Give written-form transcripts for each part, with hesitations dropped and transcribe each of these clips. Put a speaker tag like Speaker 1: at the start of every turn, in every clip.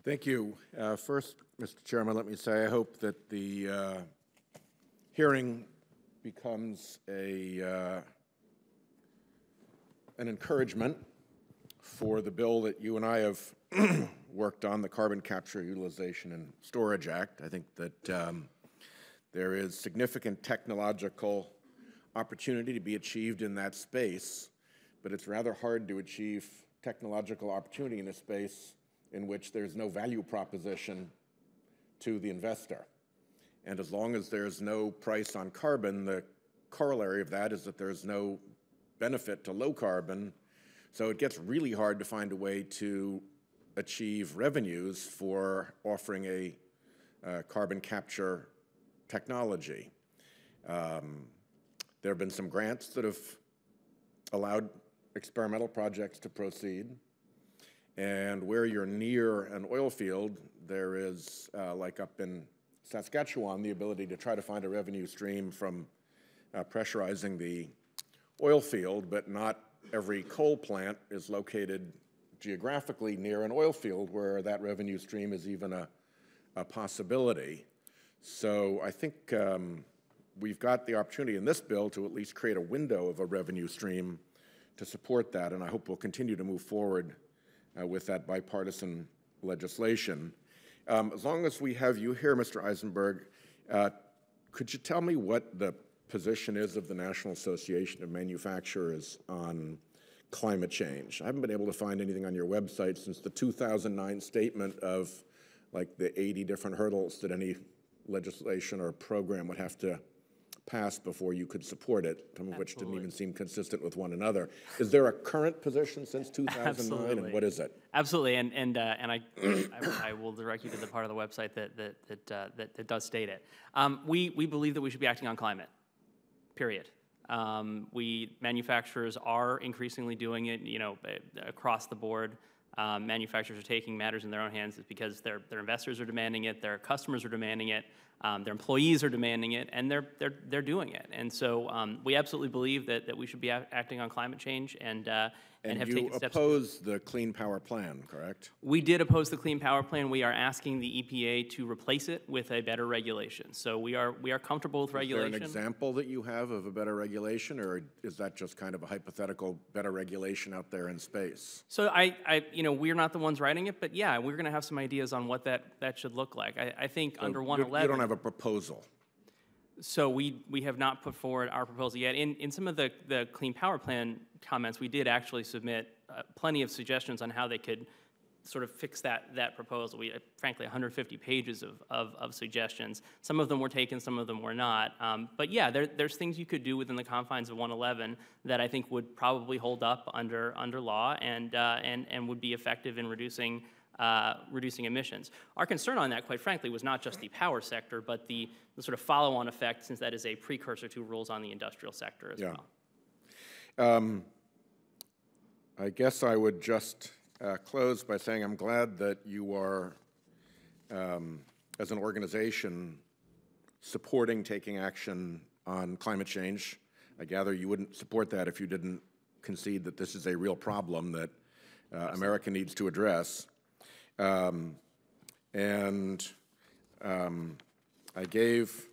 Speaker 1: Thank you. First, Mr. Chairman, let me say I hope that the hearing becomes an encouragement for the bill that you and I have worked on, the Carbon Capture, Utilization, and Storage Act. I think that there is significant technological opportunity to be achieved in that space, but it's rather hard to achieve technological opportunity in a space in which there's no value proposition to the investor. And as long as there's no price on carbon, the corollary of that is that there's no benefit to low carbon. So it gets really hard to find a way to achieve revenues for offering a carbon capture technology. There have been some grants that have allowed experimental projects to proceed. And where you're near an oil field, there is, like up in Saskatchewan, the ability to try to find a revenue stream from pressurizing the oil field, but not every coal plant is located geographically near an oil field where that revenue stream is even a possibility. So I think we've got the opportunity in this bill to at least create a window of a revenue stream to support that, and I hope we'll continue to move forward with that bipartisan legislation. As long as we have you here, Mr. Eisenberg, could you tell me what the position is of the National Association of Manufacturers on climate change? I haven't been able to find anything on your website since the 2009 statement of like the 80 different hurdles that any legislation or program would have to pass before you could support it, some of which didn't even seem consistent with one another. Is there a current position since 2009,
Speaker 2: Absolutely.
Speaker 1: and what is it?
Speaker 2: Absolutely, and I will direct you to the part of the website that does state it. We believe that we should be acting on climate, period. Manufacturers are increasingly doing it, across the board. Manufacturers are taking matters in their own hands because their investors are demanding it, their customers are demanding it, their employees are demanding it, and they're doing it. And so we absolutely believe that we should be acting on climate change and have taken steps.
Speaker 1: And you oppose the Clean Power Plan, correct?
Speaker 2: We did oppose the Clean Power Plan. We are asking the EPA to replace it with a better regulation. So we are comfortable with regulation.
Speaker 1: Is there an example that you have of a better regulation, or is that just kind of a hypothetical better regulation out there in space?
Speaker 2: So we're not the ones writing it, but yeah, we're going to have some ideas on what that should look like. I think so under 111.
Speaker 1: You don't have a proposal.
Speaker 2: So we have not put forward our proposal yet. In some of the Clean Power Plan comments, we did actually submit plenty of suggestions on how they could sort of fix that proposal. We frankly 150 pages of suggestions. Some of them were taken, some of them were not. But yeah, there's things you could do within the confines of 111 that I think would probably hold up under law and would be effective in reducing emissions. Our concern on that, quite frankly, was not just the power sector, but the sort of follow-on effect, since that is a precursor to rules on the industrial sector as well.
Speaker 1: I guess I would just close by saying I'm glad that you are, as an organization, supporting taking action on climate change. I gather you wouldn't support that if you didn't concede that this is a real problem that America needs to address. I gave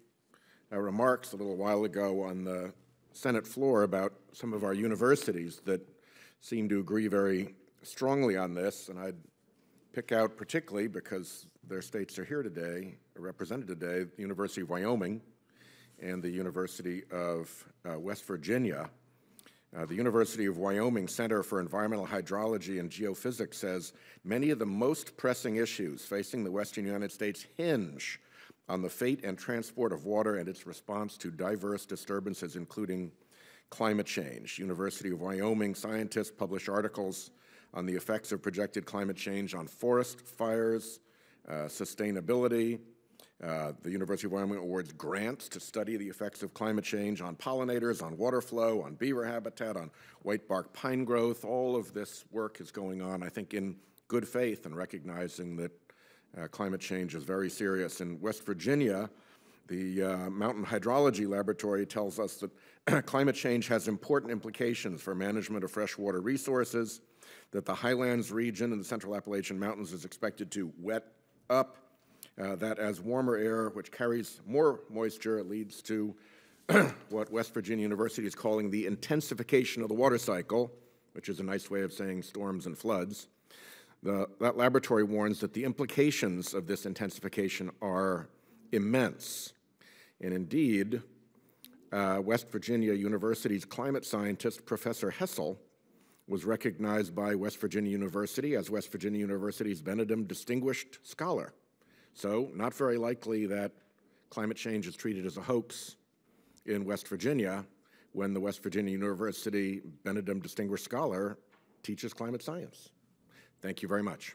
Speaker 1: remarks a little while ago on the Senate floor about some of our universities that seem to agree very strongly on this, and I'd pick out particularly, because their states are here today, represented today, the University of Wyoming and the University of West Virginia. The University of Wyoming Center for Environmental Hydrology and Geophysics says many of the most pressing issues facing the Western United States hinge on the fate and transport of water and its response to diverse disturbances, including climate change. University of Wyoming scientists publish articles on the effects of projected climate change on forest fires, sustainability. The University of Wyoming awards grants to study the effects of climate change on pollinators, on water flow, on beaver habitat, on whitebark pine growth. All of this work is going on, I think, in good faith and recognizing that climate change is very serious. In West Virginia, The Mountain Hydrology Laboratory tells us that climate change has important implications for management of freshwater resources, that the Highlands region and the Central Appalachian Mountains is expected to wet up, that as warmer air, which carries more moisture, leads to what West Virginia University is calling the intensification of the water cycle, which is a nice way of saying storms and floods. That laboratory warns that the implications of this intensification are immense. And indeed, West Virginia University's climate scientist, Professor Hessel, was recognized by West Virginia University as West Virginia University's Benedum Distinguished Scholar. So, not very likely that climate change is treated as a hoax in West Virginia when the West Virginia University Benedum Distinguished Scholar teaches climate science. Thank you very much.